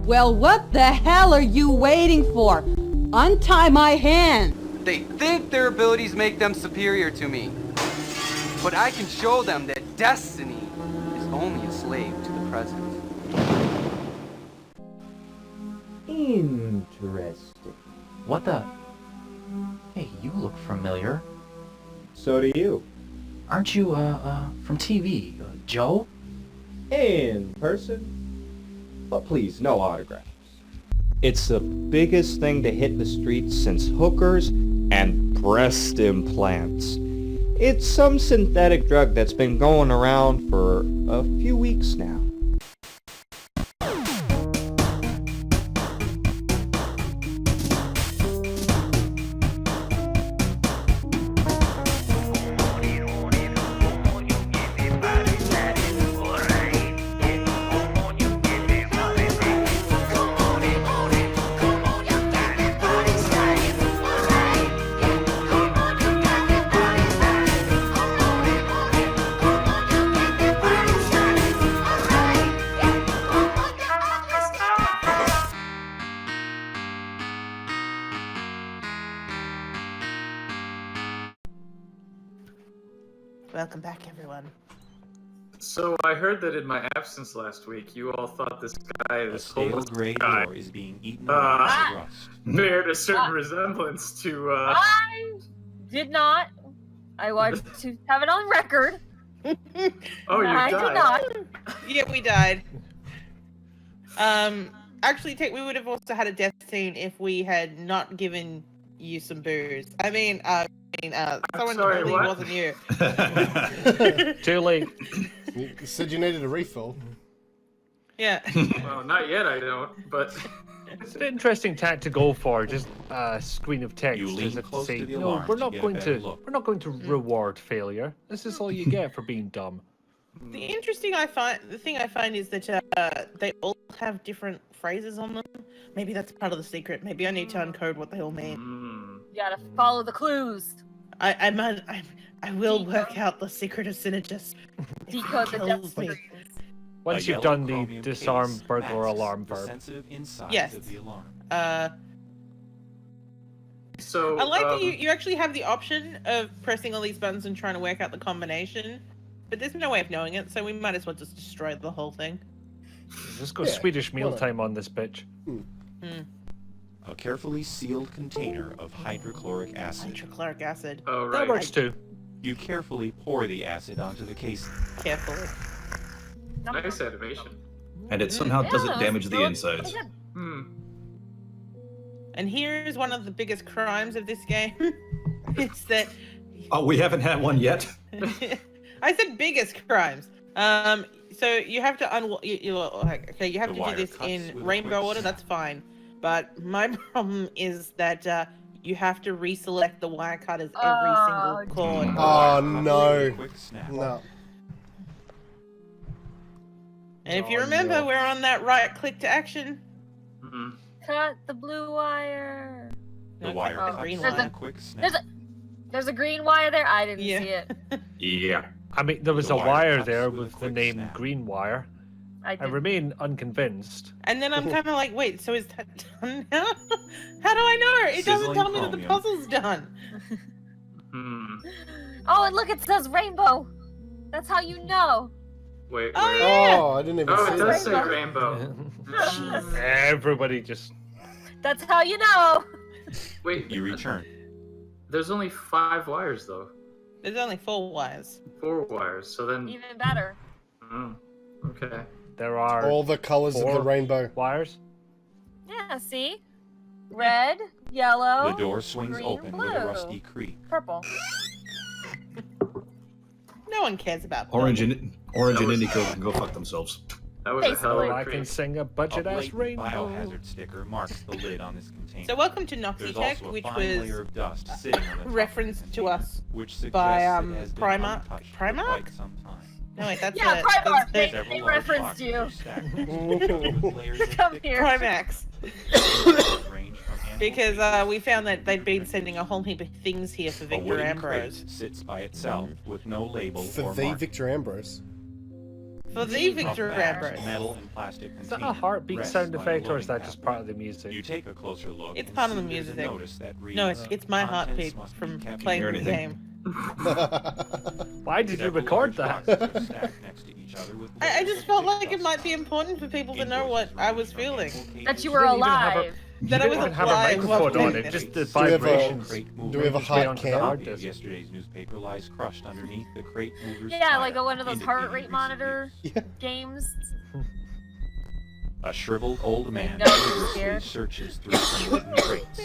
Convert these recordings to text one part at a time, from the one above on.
Well, what the hell are you waiting for? Untie my hand! They think their abilities make them superior to me. But I can show them that destiny is only a slave to the present. Interesting. What the? Hey, you look familiar. So do you. Aren't you, from TV? Joe? In person? But please, no autographs. It's the biggest thing to hit the streets since hookers and breast implants. It's some synthetic drug that's been going around for a few weeks now. Welcome back, everyone. So I heard that in my absence last week, you all thought this guy, this stale homeless gray guy, door is being eaten away by rust. bared a certain resemblance to. I did not. I want to have it on record. Oh, you I died. did not. Yeah, we died. Actually, we would have also had a death scene if we had not given you some booze. Someone sorry, really what? wasn't you. Too late. You said you needed a refill. Yeah. Well, not yet, I don't. But It's an interesting tack to go for, just a screen of text. You lean as if to close say, to the no, alarm we're to not get a going better to. look." We're not going to reward failure. This is all you get for being dumb. The thing I find is that they all have different phrases on them. Maybe that's part of the secret. Maybe I need to uncode what they all mean. You gotta follow the clues. I will work out the secret of Synnergist. Decode the Kills death me. screens. Once A you've yellow done the chromium disarm case burglar matches alarm the verb. sensitive insides Yes. of the alarm. so I like that you actually have the option of pressing all these buttons and trying to work out the combination, but there's no way of knowing it, so we might as well just destroy the whole thing. Let's go Yeah, Swedish why not? mealtime on this bitch. A carefully sealed container of hydrochloric acid. Hydrochloric acid. Oh, That right. works too. You carefully pour the acid onto the casing. Carefully. Nice animation. And it somehow doesn't Yeah, damage the so- insides. And here is one of the biggest crimes of this game. It's that Oh, we haven't had one yet? I said biggest crimes. So you have to you have The to wire do this cuts in with a rainbow quick order. snap. That's fine. But my problem is that you have to reselect the wire cutters every single chord. Oh no. Quick snap. No. And if you Oh, remember, no. we're on that right click to action. Cut the blue wire. The No, wire click the cuts green with one. a quick snap. There's a green wire there. I didn't Yeah. see it. Yeah. I mean, there was The a wire wire cuts there with a with the quick name snap. Green Wire. I I did. remain unconvinced. And then I'm kind of like, wait, so is that done now? How do I know? It doesn't Sizzling tell me that the chromium. puzzle's done. Oh, and look, it says rainbow. That's how you know. Wait, Oh, wait. yeah. Oh, I didn't even Oh, see it that. does say rainbow. Everybody just. That's how you know. Wait, You return. there's only 5 wires though. There's only 4 wires. 4 wires, so then. Even better. Okay. There are All the colors of the four rainbow. wires. Yeah, see? Red, yellow, The door swings green, open blue. with a rusty creak. purple. No one cares about Orange purple. and indigo can go fuck themselves. That was a hell Basically. of I a can creep. sing a A budget ass blatant rainbow. biohazard sticker marks the lid on this container. So welcome to There's Noxitech, also a which fine was layer of dust sitting on the top of the referenced to container, us which suggests by, it has been Primark? untouched for Primark? quite some time. No, wait, that's Yeah, it. Primark. That's They it. Several large referenced boxes you. are stacked with layers of Come thick here. Primax. range from animal Because feces we found that to they'd been print. sending a whole heap of things here for A Victor wooden Ambrose. crate sits by itself with no label For or the mark. Victor Ambrose. For For the Victor Ambrose. Metal and plastic Is that a container heartbeat rests sound on a effect, or is loading that just path. part of the music? You take a closer look. It's and part of the see there's a music. notice that No, reads, it's my "Contents heartbeat must be from kept playing hear the anything? game. Why did you Several record large that? boxes are stacked next to each other with I layers just of felt thick like it dust. might be important for people to know what I was feeling. That you You were didn't even have a- alive. That I You was didn't have a alive while microphone on playing it, this. just the Do we have a- vibrations. do we have a straight hot onto the cam? hard Of disk. yesterday's newspaper lies crushed underneath the crate mover's Yeah, like tire, one of those heart rate indicating monitor recent games. use. A shriveled old man No, I'm vigorously scared. searches through some wooden crates.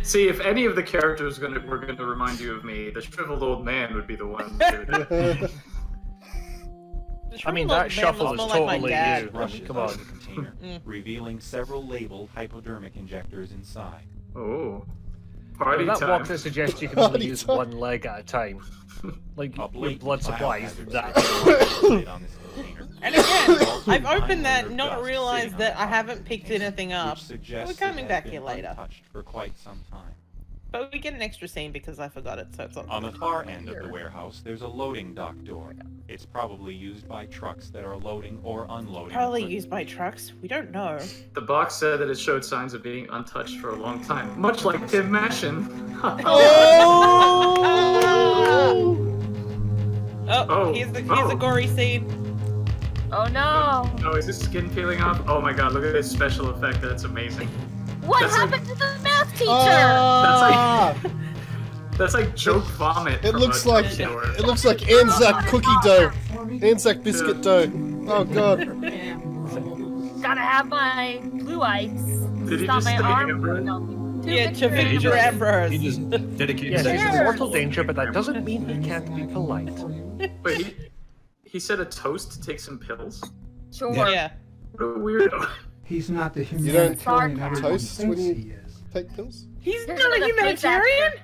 See, if any of the characters were going to remind you of me, the shriveled old man would be the one. To... I mean, Shriveled that man shuffle was is more like my totally dad. you. Brushes Come out on. the container, revealing several labeled hypodermic injectors inside. Oh, party That time. walkthrough suggests you can only Party use time. one leg at a time. Like, A your blatant blood supply is biohazard that. statement on this container. And again, Also I've nine opened that, layers of not dust realized sitting on that the I top, haven't picked anything up. which suggests We're coming it has back been here later. untouched for quite some time. But we get an extra scene because I forgot it, so it's On the far end of the warehouse, there's a loading dock door. It's probably used by trucks that are loading or unloading. probably equipment. used by trucks. We don't know. The box said that it showed signs of being untouched for a long time, much like Tim Mashin. Oh, here's a gory scene. Oh no! Oh, is his skin peeling off? Oh my god, look at this special effect. That's amazing. What That's like- happened to the math teacher? Ah! That's like joke vomit. It from looks a like drugstore. it looks like Anzac cookie dough, Anzac biscuit dough. Oh god. Gotta have my blue ice. Did he Stop just my say arm Amber? from melting. Yeah, to Yeah, he Victor just- Ambrose. He just dedicated Yes, he's in Sure. mortal danger, but that doesn't mean he can't be polite. Wait, he said a toast to take some pills? Sure. Yeah. What a weirdo. He's not the You don't humanitarian everyone toast when thinks you he is. take pills? He's Here's not a another face humanitarian? actor.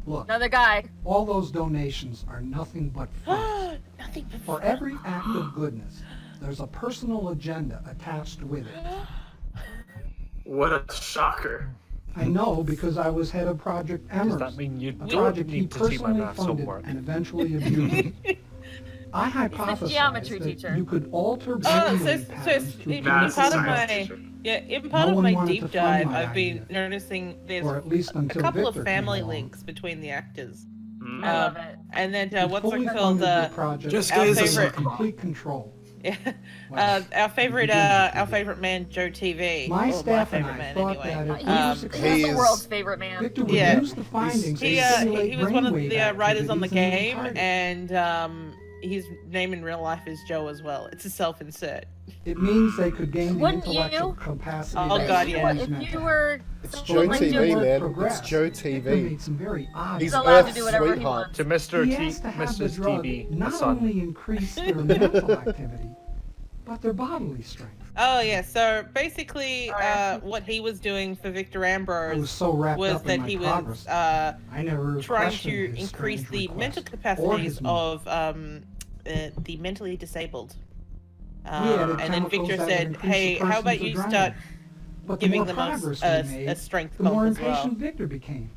Look, Another guy. all those donations are nothing but fun. Nothing but For every act of goodness, there's a personal agenda attached with it. What a shocker. I know because I was head of Project Emerald, Does that mean you a don't project he need to see my personally maths funded homework? and eventually abused. I hypothesized geometry that teacher. you could alter Oh, brainwave so patterns through in Nah, part it's of a science my teacher. in part No of one my wanted deep to fund dive, my I've been idea. noticing there's Or at least a until couple Victor of came family along. links between the actors. I love it. And then He what's fully it called? funded the project Jessica our is a with favorite, complete control. yeah, Well, our favorite man Joe TV. My or staff my and favorite I man thought anyway. that if He's, we were he's successful, the world's favorite man. Victor would Yeah. use the findings He to simulate he was one of brainwave the writers on the activities in game, target. and his name in real life is Joe as well. It's a self-insert. It means they could gain the Wouldn't intellectual you? capacity. Oh, that God, yeah. humans If you have. were It's someone Joe like TV, Joe, man. Progress. It's Joe Victor TV. made some very odd He's allowed to Earth's do whatever he sweetheart. wants. To Mr. He T, has to have the Mrs. drug TV, the not son. only increase their mental activity, but their bodily strength. Oh yeah, so basically, what he was doing for Victor I Ambrose was so wrapped was up in that my he progress. was I never trying questioned to his increase strange the request mental or capacities his mood. of the mentally disabled. added And then chemicals Victor that would said, increase "Hey, the how about person's you adrenaline. start But the giving more them progress a we made, strength the more pump as well?" impatient Victor became.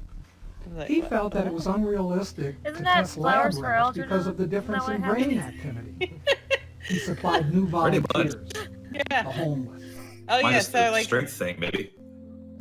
Like, He what? felt that it was unrealistic Isn't to that test lab flowers for rats Algernon? because of the Isn't that difference what in brain happened? activity. He supplied new Pretty much. volunteers, the Yeah. homeless. Oh yeah, Minus so the like, strength thing, maybe.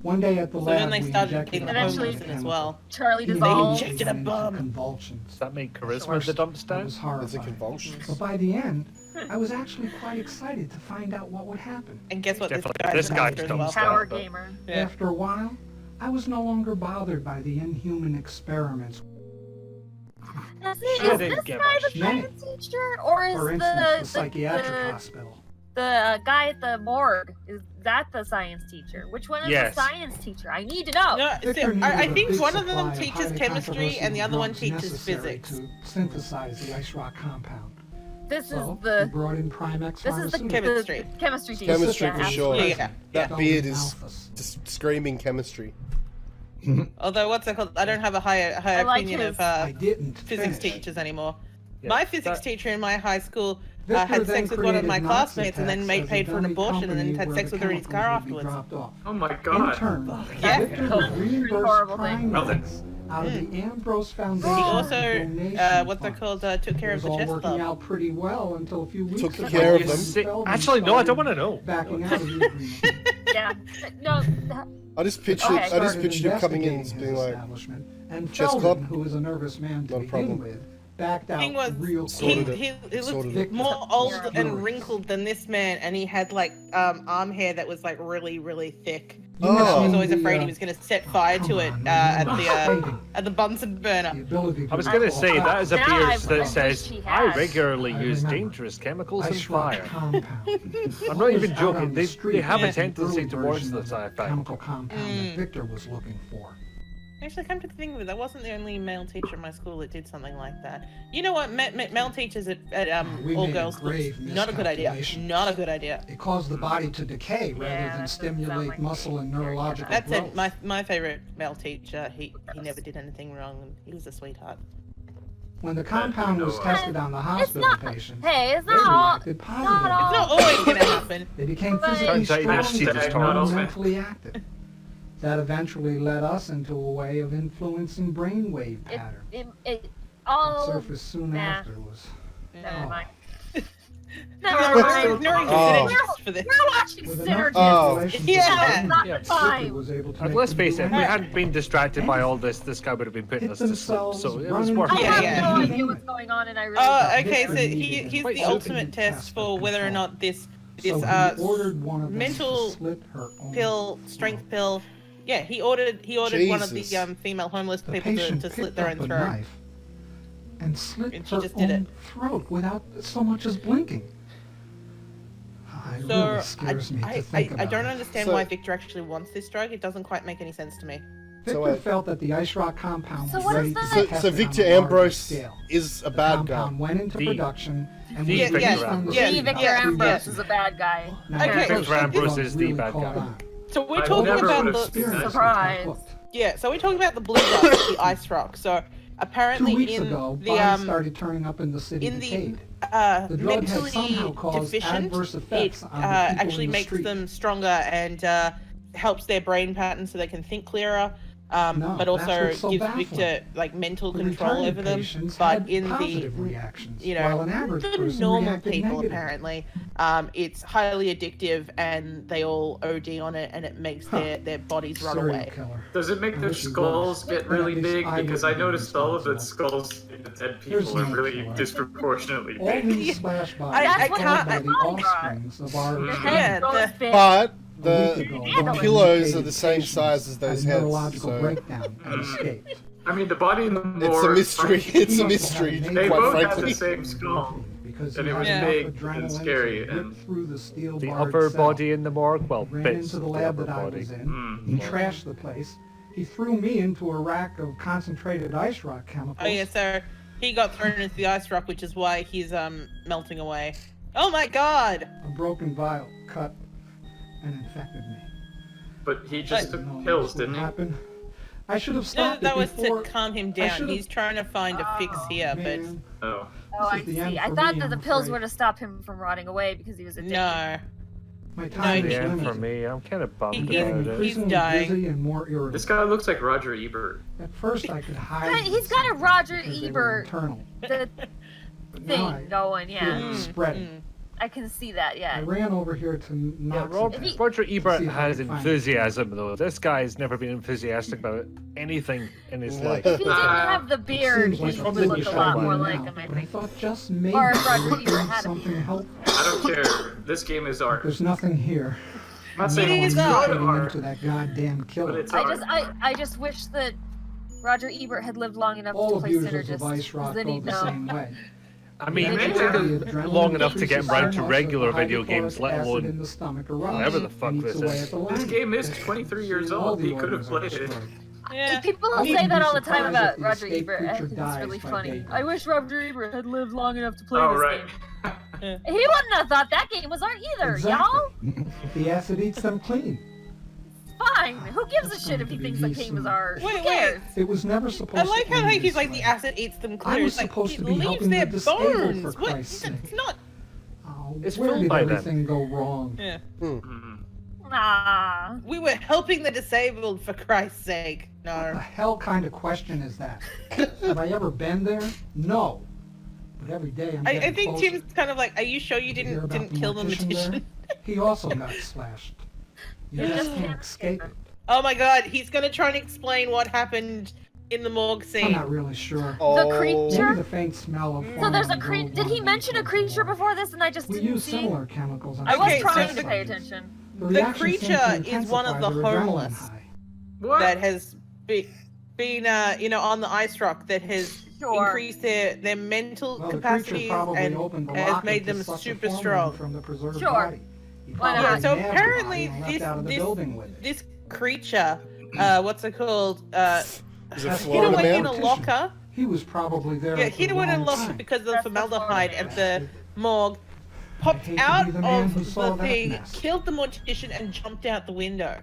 One day at the so lab, then they we started injected getting a the Eventually- homeless in as chemical. well. Charlie He dissolved. injected a went into bum. convulsions. Does that make charisma First, the dumps I down? was Is it horrified. convulsions? But by the end, I was actually quite excited to find out what would happen. And guess what? Definitely, This this guy's guy's as dumb well. stuff. Power but- gamer. Yeah. After a while, I was no longer bothered by the inhuman experiments. Is Sure this didn't get guy much. the science teacher, or is For instance, the psychiatric hospital. the guy at the morgue, is that the science teacher? Which one is Yes. the science teacher? I need to know. No, see, Victor needed I a think big one of them supply of teaches highly chemistry and the other one controversial teaches drugs necessary physics. to synthesize the ice rock compound. This So, is the we brought in Primex this is the Pharmaceuticals. Chemistry. the chemistry teacher. Chemistry yeah. for sure. Yeah. That Golden beard is alphas. just screaming chemistry. Although what's it called? I don't have a higher I like opinion his- of I didn't physics finish. teachers anymore. Yeah, My physics that- teacher in my high school Victor had then sex with one of my created classmates and then Noxatex made as a paid for an dummy abortion and then company had where sex the with her in his car chemicals would be afterwards. dropped off. Oh my In god. turn, Yeah. Victor would reimburse Horrible thing. Well then. Primex Out of the Ambrose Foundation, He also, donation what's that funds. called? Took care It of was the all chest working club. out pretty well until a few weeks Took ago. care of when them. Feldman Actually, no, I don't want to started know. Backing out of the agreement. Yeah. No. I just pictured, Okay. I just pictured him coming in Investigating as his being like, establishment, and chess Feldman, club? who is a nervous man to Not a begin problem. with, backed out Thing was, real Sorted quick. he Sorted looked it. more old Yeah. and wrinkled than this man, and he had like arm hair that was like really, really thick. You Oh. must I was mean always the, afraid he was going to set fire to it at the Bunsen burner. The ability I was going to say, that is a Yeah, beard I that wish says, he I had. regularly I use remember. dangerous chemicals and Ice rock fire. compound. I'm not even Out joking, on the they street, have a the tendency early towards version of this, the I find. chemical compound that Victor was looking for. Actually, come to think of it, I wasn't the only male teacher in my school that did something like that. You know what? Male teachers at We all made a girls schools, grave not a good idea. miscalculation. Not a good idea. It caused the body to decay rather Yeah, than that doesn't sound stimulate like muscle and neurological That's growth. it. My favorite male teacher. He never did anything wrong, and he was a sweetheart. When the compound was tested on the It's hospital not. patients, Hey, it's they not all. reacted Not positively. all. It's not always going to happen. They became Right. physically Turns out strong that's Jesus and told us. mentally active. That eventually led us into a way of influencing brainwave patterns. It all. Surface soon nah. after was Never mind. Never Never mind. mind. Oh. For this. We're watching with Synnergist. enough Oh. manipulation Yeah. from It's not Yeah. the time. was able to And make let's them face do it, if we anything. hadn't been distracted by all this, this guy would have been putting Hit us to sleep, themselves, so it run was into worth I it. Yeah, have yeah. no idea what's going on, and I really Oh, don't. okay. Victor So needed here's Wait, the so- ultimate test for whether or not this So he ordered one of them mental to slit her own pill, strength pill. Yeah, he ordered one of the Jesus. female homeless The people patient to slit picked their up own a throat. knife and slit And she her just did own it. throat without so much as blinking. It So really scares me to I think about don't it. understand So- why Victor actually wants this drug. It doesn't quite make any sense to me. Victor felt that the ice rock compound So was what ready is to that? be So tested Victor on a larger Ambrose scale. is a The bad guy. compound went into The- production and the was Victor released on the Ambrose. Yeah, The street Victor about 3 Ambrose years is a ago. bad guy. Now, Okay, Victor Victor Ambrose is the really bad caught guy. on. So we're I talking never about would've the experience. Surprise. so we're talking about the blue rock, the ice rock. So 2 apparently weeks in ago, the bodies started turning up in the city in the decayed. The drug had mentally somehow caused deficient, adverse it effects on the people actually in the makes street. them stronger and helps their brain patterns so they can think clearer. No, but also that's what's so gives baffling. Victor like mental The control retarded over them. patients But had in the positive reactions, you know while an average the person normal reacted people negatively. apparently, it's highly addictive and they all OD on it and it makes their bodies run Serial away. killer. Does it make their Wish he skulls was. get really At least big? I Because would I be noticed all of its responsible. skulls in the dead There's people are no really killer. disproportionately All big. these splash bodies I are can't- by the offsprings of our Your Yeah, head goes the- big. But A the week ago, the one of pillows are mutated the same patients size as those had a heads. neurological So breakdown and escaped. I mean, the body in the morgue. it's a mystery. It's a mystery, They quite both had frankly. the same skull. Because And he it was had big enough and adrenaline scary, to rip and- through the steel The barred upper cell. body in the morgue, well, Ran bits into of the the lab upper that I body. was in. Mm. He trashed the place. He threw me into a rack of concentrated ice rock chemicals. Oh yeah, so he got thrown into the ice rock, which is why he's melting away. Oh my god! A broken vial cut and infected me. But he just Didn't know took this pills, would didn't he? happen. I should have No, stopped that it was before. to calm him I down. should've- He's trying to find a fix here, but Man, Oh. Oh, I This is the see. end I for thought me, that the I'm pills afraid. were to stop him from rotting away because he was addicted. no. my time No, is The end for limited. me, I'm kind of bummed He- about Getting it. he's increasingly dying. busy and more irritable. This guy looks like Roger Ebert. At first, I could hide. He's got a Roger because they were Ebert internal. the But now thing going, feel yeah. them spreading. Mm. I can see that, I yeah. ran over here to Yeah, knock Roger See Ebert if I has can find enthusiasm, though. This guy's never been enthusiastic about anything in his life. If he didn't have the beard, Seems like he a would thing look you a should lot do more now, like him, I but I think. thought just maybe Or if it Roger would Ebert be had a something beard. helpful. I don't care. This game is art. There's nothing here. I'm not It saying is it's art. good Getting art, into that goddamn but killer. it's I art. just wish that Roger Ebert had lived long enough All to play abusers of Synnergist. ice rock Then go he'd the know. same way. I mean, Yeah, it maybe took The him adrenaline long enough to get increases him round so to much regular that the video games, let hydrochloric acid in alone the stomach erupts whatever the fuck and this eats away is. at the This lining. game is 23 years All old. the He could have organs are played it. destroyed. Yeah. People I say wouldn't that be all the time surprised about if the Roger escaped Ebert. I creature think it's dies really by funny. daybreak. I wish Roger Ebert had lived long enough to play Oh, this right. game. He wouldn't have thought that game was art either, y'all. Exactly. The acid eats them clean. Fine. Who gives a shit if he thinks that game was art? Wait, Who cares? It was never supposed I to like how end he's this like the way. acid eats them I clear. was It's like supposed it to be leaves helping their the disabled, bones. for What? Christ's sake. It's not. Oh, It's where full did by then. everything go wrong? Yeah. Mhm. Ah. We were helping the disabled, for Christ's sake. What the No. hell kind of question is that? Have I ever been there? No. But every day I'm I getting think closer. Tim's kind of like, are you sure you Did hear didn't about kill the mortician there? magician? He also got slashed. You just can't escape it. Oh my god, he's gonna try and explain what happened in the morgue I'm scene. not really sure. The creature? Maybe the faint smell of So there's a formalin creature. drove Did he one of mention a the creature before this and I just We didn't use see? similar chemicals on I was Okay, trying so to the- pay attention. The reaction seemed to creature is one of the intensify their adrenaline homeless high. What? that has been on the ice rock that has Sure. increased their mental Well, the creature capacities probably and opened the has locket made to them suck the super formalin strong. From the preserved Sure. body. He Why probably not? Yeah, so nabbed the apparently body and left this out of the building with it. this creature, what's it called? Is it That's Hid Florida away man? in a locker. He was probably there. Yeah, at the hid away in a wrong locker time. because of the That's the formaldehyde Florida at the morgue. Popped hate to out be the man of who saw the that thing, mess. killed the mortician, and jumped out the window.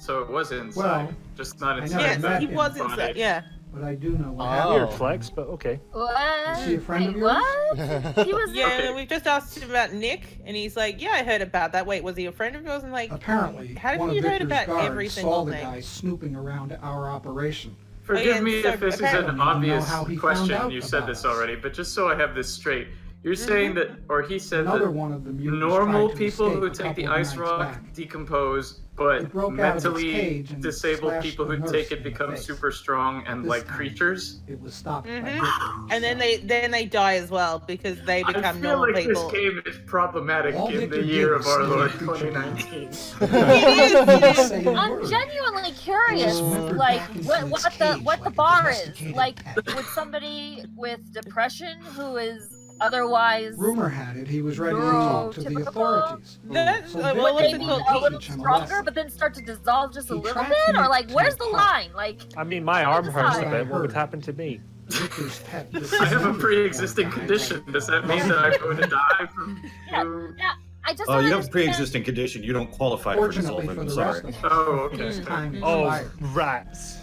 So it was inside, Well, just not I inside. never Yes, met he him. was inside. Yeah. But I do know what Oh. happened. Weird flex, but okay. What? Is he a friend Wait, of yours? what? He was Yeah, Okay. and we've just asked him about Nick, and he's like, "Yeah, I heard about that. Wait, was he a friend of yours?" And like, Apparently, how did one you of heard Victor's about guards every saw single the thing? guy snooping around our operation. Forgive yeah, me so if this is apparently an you know obvious how he found question. out You said about this us. already, but just so I have this straight, you're saying that, or he said Another that one of the mutants normal tried to people escape who a take the couple of ice nights rock back. decompose, It but broke out of its mentally cage and disabled slashed people the who nurse take in it the become face. super strong and This like time, creatures. It was stopped by Mhm. Victor And then himself. they die as well because they I become feel normal like people. this game is problematic All in Victor the year did of was our see Lord the creature 2019. Didn't say a I'm word. genuinely curious, Whispered like back into what its the cage what the like a bar is. domesticated Like, pet. would somebody with depression who is otherwise Rumor had it he was ready to talk to the Neurotypical? authorities. That, So well, Victor what's it maybe called? a little Teach him a stronger, lesson. but then start to dissolve just a He little tracked bit, or Nick like to where's a the pub. line? Like, I mean, my arm hurts a decide. bit. What would happen to me? Victor's pet I have a pre-existing condition. Does that mean that I'm going to die from? yeah, I just Oh, don't you have a understand. pre-existing condition. You don't qualify for Fortunately dissolving. for I'm the sorry. rest of us, Oh, okay. his time Oh, expired. rats.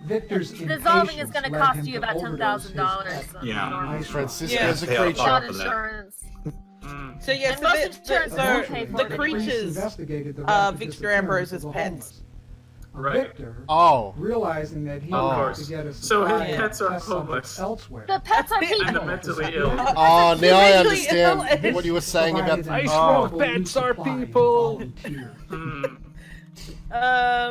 Victor's Dissolving is impatience going to led cost him you to about overdose his $10,000. pet. Yeah. Ice rock. Francisco's a Yeah, creature. I'll Not for that. insurance. Mm. So yeah, And so most the, insurance so won't pay for the it. The police creatures investigated the are rapid Victor disappearance Ambrose's of the pets. homeless. Right. Victor, Oh. realizing that he Of wanted course. to get a So his supply of pets are test subjects homeless. elsewhere. The pets are And the people. mentally ill. Oh, now I Mentally ill understand and- what you were saying about Provided the an Ice oh. rock pets are people. volunteered. Mm.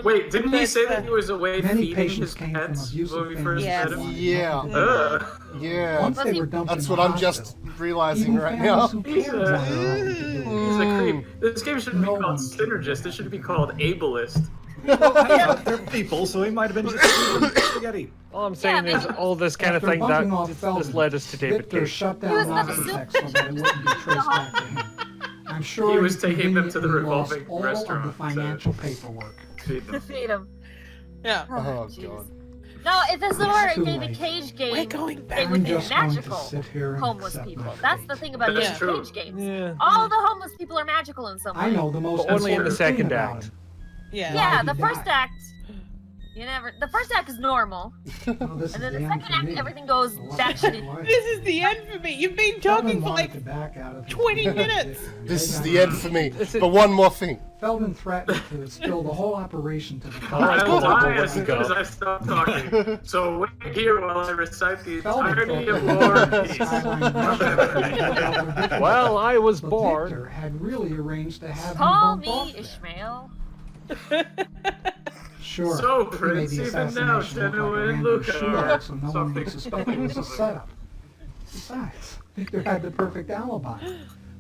Wait, didn't he say that he was away Many feeding patients his came from pets abusive when we families. first Yes. met him? Yeah. Yeah. Once they Was he- were dumped That's in what the I'm just hospital, realizing even right families now. who cared wanted nothing to do with He's it. a creep. This game shouldn't No be called one can Synnergist. It should be called Ableist. They're people, so he might have been just spaghetti. All I'm saying is all this kind of After thing bumping off that this Feldman, led us to David Victor Cage. shut He was down not a non-tech so that it wouldn't be traced back to him. I'm sure He was taking them to the conveniently lost revolving all restaurant of the financial paperwork. Feed them. Feed him. Yeah. Oh jeez. god. No, if this were a too David late. Cage game, We're going it back. would I'm be just going to magical. sit here and Homeless accept people. my That's fate. the thing about That's David true. Cage games. Yeah. All the homeless people are magical in some way. I know the most But only in the important second thing about act. him. Yeah. Yeah, Why the he first died. act, you never. The first act is normal, Well, this and is then the the end second for act, me. everything goes A lot batshit. of life. This is the end for me. You've been Feldman talking for wanted like to back out of his 20 business. minutes. This is They the got end for me. This is- But one more thing. Feldman threatened to spill the whole operation to the All right, I'll cool, cops. die cool, as soon go. as I stop talking. So wait here while I recite the Feldman entirety of thought War that and the Peace. Skyline Rush Well, I was But bored. Victor had really arranged to have Call him bump off me there. Ishmael. Sure. So, he made Prince, the even now, assassination look like a Genoa and random Luca shootout, are so no one something would suspect it was a setup. Besides, Victor had the perfect alibi.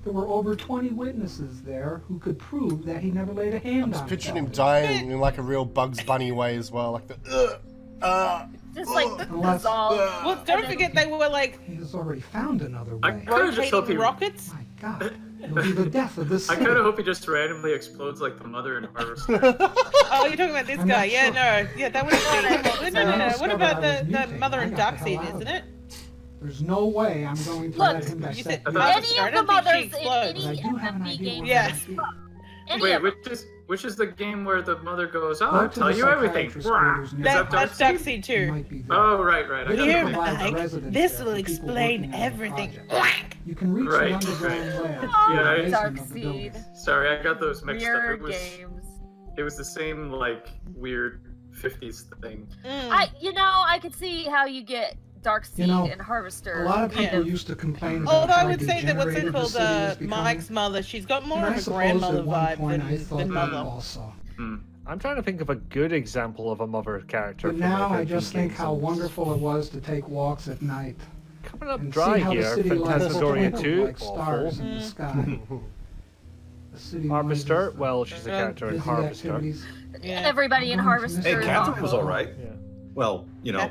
There were over 20 witnesses there who could prove that he never laid a hand I'm just on picturing him Feldman. dying in like a real Bugs Bunny way as well, like the Just like Unless- dissolve. Well, don't forget they were like He has already found another I way. kind of just hope he. rotating rockets. My God, it'll be the death of this I city. kind of hope he just randomly explodes like the mother in Harvester. Oh, you're talking about this I'm guy? not Yeah, sure. no, yeah, that would be. No. What discovered about I was the mutating, mother I and got the duck hell scene, out of isn't there. it? There's no way I'm going to Look, let him you dissect said- me. I Any I of the don't think she mothers in explodes. But I any do have an FMV idea game. where Yeah. it might be. Any Wait, of them. which is the game where the mother goes, "Oh, Go I'll to tell the you everything." psychiatrist Rah. quarters near Is that That's Dark duck Seed? scene He too. might be there. Oh, right. I Victor got Here, it. provides Mike, residence this there will for people explain working on the everything. project. You can reach Right, the underground right. labs. Yeah, in the I- basement Dark of the Seed. building. Sorry, I got those mixed up. Weird games. It was the same like weird 50s thing. I could see how you get Dark Seed and Harvester. A lot of people kind used to complain about Although I how would say that what's it degenerated the called, city is becoming. Mike's mother, she's got more And I of a suppose grandmother at one vibe point I thought than that mother. also. I'm trying to think of a good example of a mother character. But from now I FMV just think games. how wonderful it was to take walks at night. Coming up and dry see how here, the city lights Phantasmagoria twinkle 2, like stars in the sky. The city Harvester, noises, well, she's a character in busy Harvester. activities. Everybody in Harvester. Hey, is Catherine awful. was alright. Well, Yeah.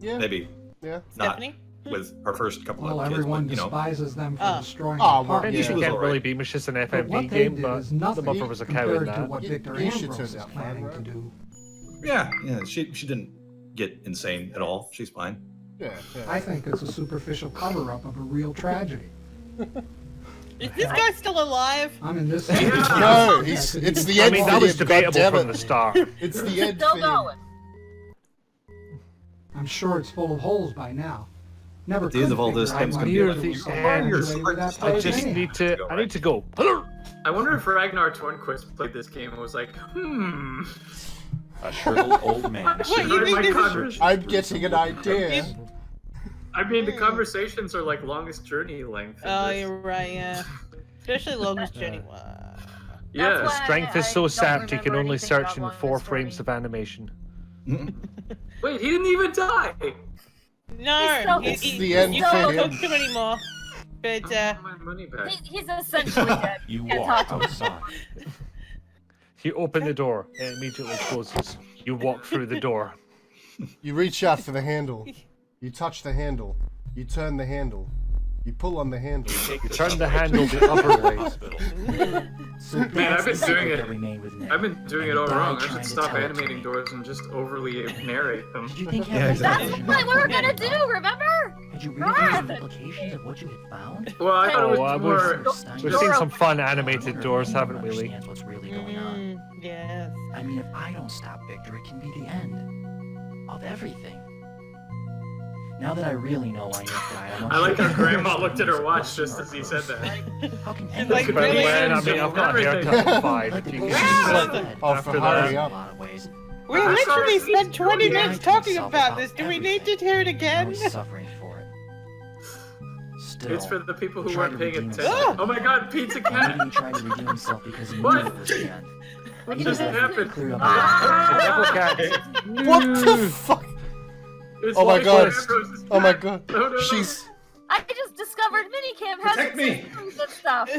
maybe not Stephanie? with her first couple Well, of kids, everyone but despises them for destroying Oh, the well, park. And she was can't alright. really be much. It's an But FMV what they game, did but is the nothing mother was a cow in compared to that. what Victor You should Ambrose turn is that planning fine, to do. yeah, she didn't get insane at all. She's fine. Yeah. I think it's a superficial cover-up of a real tragedy. Is this guy still alive? I'm in this. No, it's the end. I mean, for that was him, debatable goddammit. from the start. It's the end Still for him. going. I'm sure it's full of holes by now. Never At the end could of all this, figure Tim's out gonna why be Near like, Victor the was so end. infatuated with that I place just anyhow. need to. I need to go. I wonder if Ragnar Tornquist played this game and was like, A shriveled old man. What, you Heard mean my this- conversation. I'm getting an idea. I mean, the conversations are like longest journey length. in Oh, this. you're right, yeah. Especially longest journey. Yeah. That's why Strength is I so don't sapped he can remember only anything search about in Longest 4 Journey. frames of animation. Wait, he didn't even die. No, It's the end you for can't him. talk to him anymore. But, I want my money back. He's essentially dead. You Can't walk talk to him. outside. You open the door, it immediately closes. You walk through the door. You reach out for the handle. You touch the handle. You turn the handle. You pull on the handle. You turn the handle the other way. Man, I've been doing it. I've been doing it all wrong. I should stop animating doors and just overly narrate them. That's what we were gonna do, remember? Did you realize the implications of what you had found? Well, I thought it Oh, was more. we've seen some fun animated doors, haven't we, Lee? Understands what's really going on. yes. I mean, if I don't stop Victor, it can be the end of everything. Now that I really know I am guy, I like how Grandma looked at her watch just as he said that. How can It's like, But really? when, I mean, I've got a haircut at 5. You can Oh, after for that. hurry a up. lot of ways. We I'm literally sorry. spent 20 Yeah, minutes I talking can about solve this. Do we everything. need to hear it Now again? he's suffering for it. Still, It's for the people who Try weren't to paying redeem attention. himself. Oh my god, Pizza maybe Cat! he tried to redeem himself because he What? knew it was the end. What He just had happened? cleared up Ah! Devil cat. What the fuck? It's Oh my like god. Ambrose's Oh my cat. god. No. She's. I just discovered Minicam has Protect me. accessories and stuff.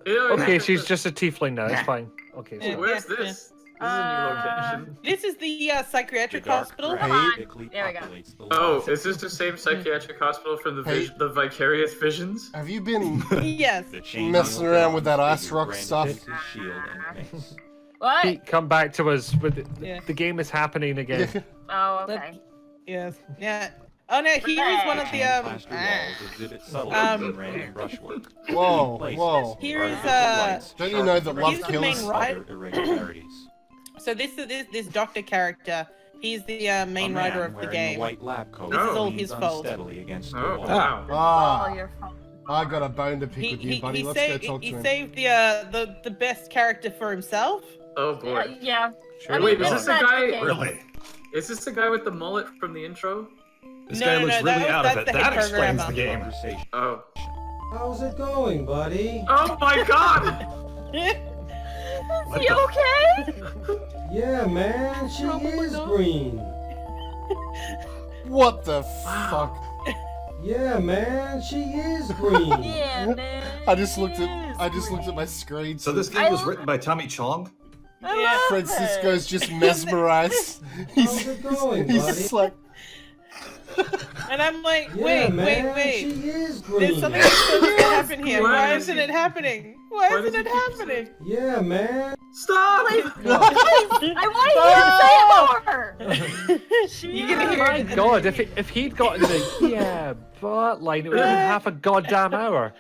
Yeah, Okay, she's just a tiefling now, it's fine. Okay, Yeah. so. Where's this? This is a new location. This is the psychiatric The dark hospital. Come on. quickly There we go. populates the Oh, lot. is this the same psychiatric hospital from the Hey. the Vicarious Visions? Have you been Yes. The chain messing wheel around with that figure ice rock brandishes stuff? his shield and mace. What? Pete, come back to us. With Yeah. the game is happening again. Oh, okay. Yes. Yeah. Oh no, here is one of the Plaster walls exhibit subtle and random brushwork. Whoa, Places whoa. Here is, artificial lights, Don't you know that sharp love He's the kills? main other irregularities. So this doctor character, he's the main A writer man of the wearing game. a white lab coat This is all leans his fault. unsteadily against the Oh, wall. wow. Oh, Ah, your fault. I got a bone to pick with you, buddy. Let's go talk to he him. saved the best character for himself. Oh boy. Yeah. Sure. I mean, Wait, is this this is the not guy? the game. Really? Is this the guy with the mullet from the intro? This No, guy no, looks no, really out of that's it. the That head explains the programmer. game. Conversation. Oh. How's it going, buddy? Oh my god! Is he okay? Yeah, man, she is green. What the fuck? Yeah, man, she is green. Yeah, man. I just looked at my screen. So this game was written by Tommy Chong? I love Francisco's just mesmerized. How's it going, He's buddy? just like, And I'm like, Yeah, wait, man, wait. she is green. There's something that's supposed to happen here. Why Why is isn't he- it happening? Why Why isn't does it he keep happening? Yeah, man. Stop! I want to hear him say it more. You're gonna hear My it. god, if he'd gotten the yeah, but line, it would have been half a goddamn hour.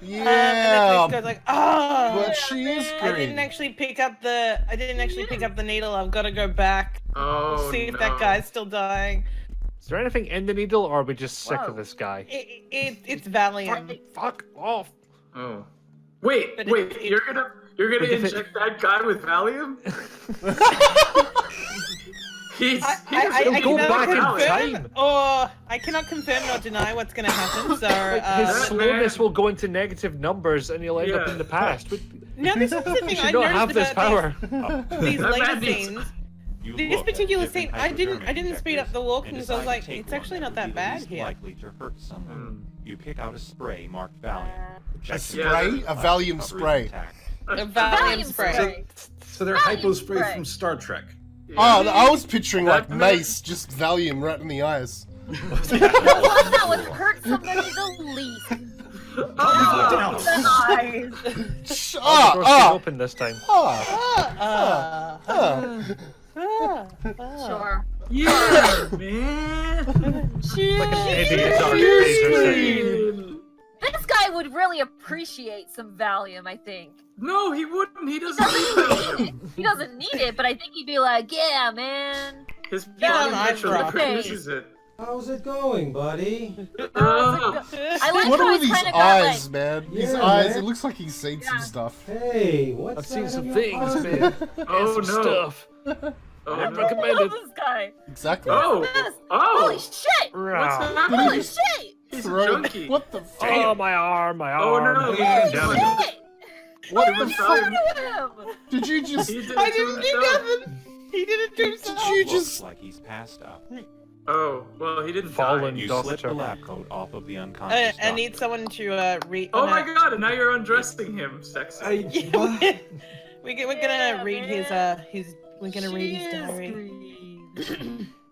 yeah. And then this guy's like, oh, But she is I green. didn't actually pick up the needle. I've got to go back. Oh See if no. that guy's still dying. Is there anything in the needle, or are we just sick of this guy? It's Valium. Fuck off. Oh. Wait, you're gonna inject that guy with Valium? I go cannot back in confirm, time. or I cannot confirm nor deny what's going to happen. So His slowness will go into negative numbers, and he'll end up in the past. But now this is the thing I don't have noticed this power. about these later scenes. This particular scene, I didn't speed up the walk because I was like, it's actually not that bad here. Likely to hurt someone. You pick out a spray marked Valium. A spray? A Valium spray. A Valium spray. So they're hypo sprays from Star Trek. Oh, I was picturing like mace, just Valium right in the eyes. The one that would hurt somebody the least. The eyes. Shut up! Open this time. Sure. Yeah, man. Like an idiot dark laser thing. This guy would really appreciate some Valium, I think. No, he wouldn't. He doesn't need Valium. He doesn't need it, but I think he'd be like, yeah, man. His Yeah, body nice naturally rock. produces it. How's it going, buddy? I like What how are he's these kind of eyes, got man? His Yeah, eyes, man. it looks like he's seen some stuff. Hey, what's I've seen that some in your things, pocket? man. Oh, Some no. stuff. Oh, I'd no. recommend I it. love this guy. Exactly. Oh, Holy oh. shit! What's Rawr. happening? Holy shit! He's a Throw- junkie. What the fuck? Oh, my arm, my Oh, arm. no. Holy Damn it. shit! What It the was fuck? Valium. Did you just... He did I it to didn't do himself. nothing. He didn't do Did something. you Looks just... like he's passed out. Oh, well, he didn't Fallen die. You Dust slip the check. lab coat off of the unconscious I need doctor. someone to read. Oh my god, and now you're undressing him, sexy. We're gonna read his. We're gonna read his diary.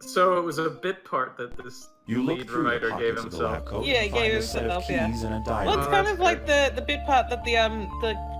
So it was a bit part that this You look lead through the writer gave pockets of the lab himself. coat Yeah, he and find gave a set of himself, yeah. keys and a diary. Well, it's Oh, kind that's of like the bit part that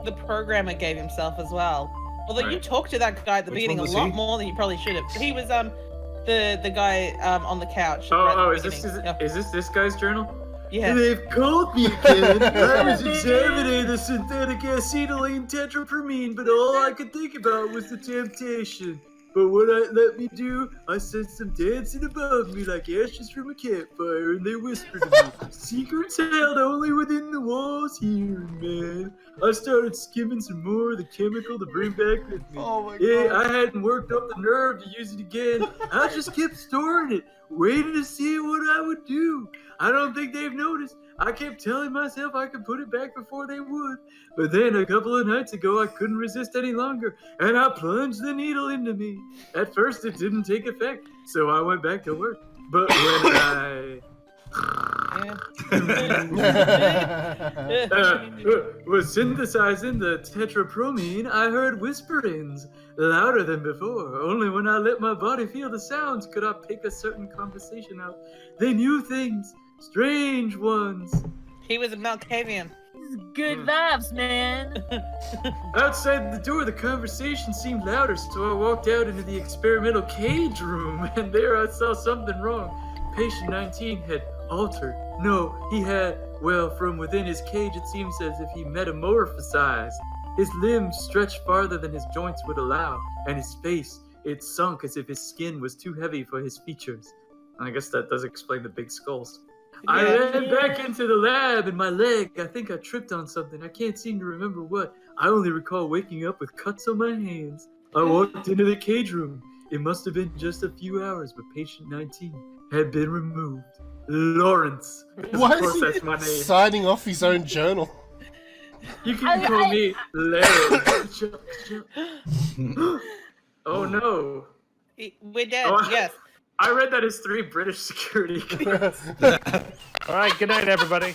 the programmer gave himself as well. Although you Right. talked to that guy at the Which beginning a one was lot he? more than you probably should have. He was the guy on the couch. right at Oh, the is this beginning. Yeah. is this guy's journal? Yeah. They've called me again. I was examining the synthetic acetylene tetrapramine, but all I could think about was the temptation. But what let me do, I sensed some dancing above me like ashes from a campfire, and they whispered to me, secrets held only within the walls here, man. I started skimming some more of the chemical to bring back with me. Oh my Yeah, god. I hadn't worked up the nerve to use it again. I just kept storing it, waiting to see what I would do. I don't think they've noticed. I kept telling myself I could put it back before they would. But then a couple of nights ago, I couldn't resist any longer, and I plunged the needle into me. At first, it didn't take effect, so I went back to work. But when I was synthesizing the tetrapramine, I heard whisperings, louder than before. Only when I let my body feel the sounds could I pick a certain conversation out. They knew things, strange ones. He was a Malkavian. Good vibes, man. Outside the door, the conversation seemed louder, so I walked out into the experimental cage room, and there I saw something wrong. Patient 19 had altered. No, he had, well, from within his cage, it seems as if he metamorphosized. His limbs stretched farther than his joints would allow, and his face, it sunk as if his skin was too heavy for his features. I guess that does explain the big skulls. I ran back into the lab, and my leg, I think I tripped on something. I can't seem to remember what. I only recall waking up with cuts on my hands. I walked into the cage room. It must have been just a few hours, but patient 19 had been removed. Lawrence. Why Of course, is that's he my name. signing off his own journal? You can call me Larry. Oh no. We're dead. Oh, Yes. I read that as 3 British security guards. All right, good night, everybody.